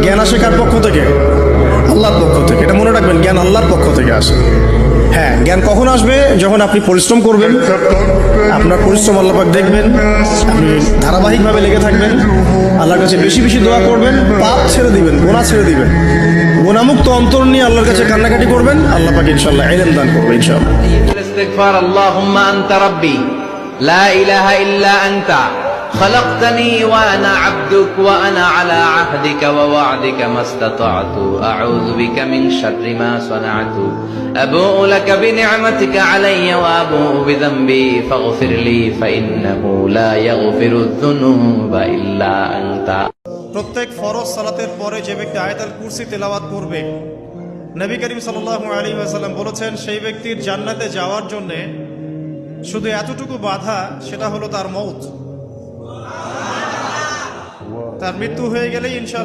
জ্ঞান আসে কার পক্ষ থেকে? আল্লাহর পক্ষ থেকে। এটা মনে রাখবেন, জ্ঞান আল্লাহর পক্ষ থেকে আসে। হ্যাঁ, জ্ঞান কখন আসবে? যখন আপনি পরিশ্রম করবেন, আপনার পরিশ্রম আল্লাহ পাক দেখবেন, আপনি ধারাবাহিকভাবে লেগে থাকবেন, আল্লাহর কাছে বেশি বেশি দোয়া করবেন, পাপ ছেড়ে দিবেন, গুনাহ ছেড়ে দিবেন, গুনাহমুক্ত অন্তর নিয়ে আল্লাহর কাছে কান্নাকাটি করবেন, আল্লাহ পাক ইনশাআল্লাহ ইলম দান করবে ইনশাআল্লাহ। الاستغفار اللهم أنت ربي لا إله إلا أنت خلقتني وأنا عبدك وأنا على عهدك ووعدك ما استطعت أعوذ بك من شر ما صنعت أبوء لك بنعمتك علي وأبوء بذنبي فاغفر لي فإنه لا يغفر الذنوب إلا أنت। প্রত্যেক ফরজ সালাতের পরে যে ব্যক্তি আয়াতুল কুরসি তেলাওয়াত করবে, নবী করিম সাল্লাল্লাহু আলাইহি ওয়াসাল্লাম বলেছেন সেই ব্যক্তির জান্নাতে যাওয়ার জন্য শুধু এতটুকু বাধা, সেটা হলো তার মউত। তার মৃত্যু হয়ে গেলেই ইনশাআল্লাহ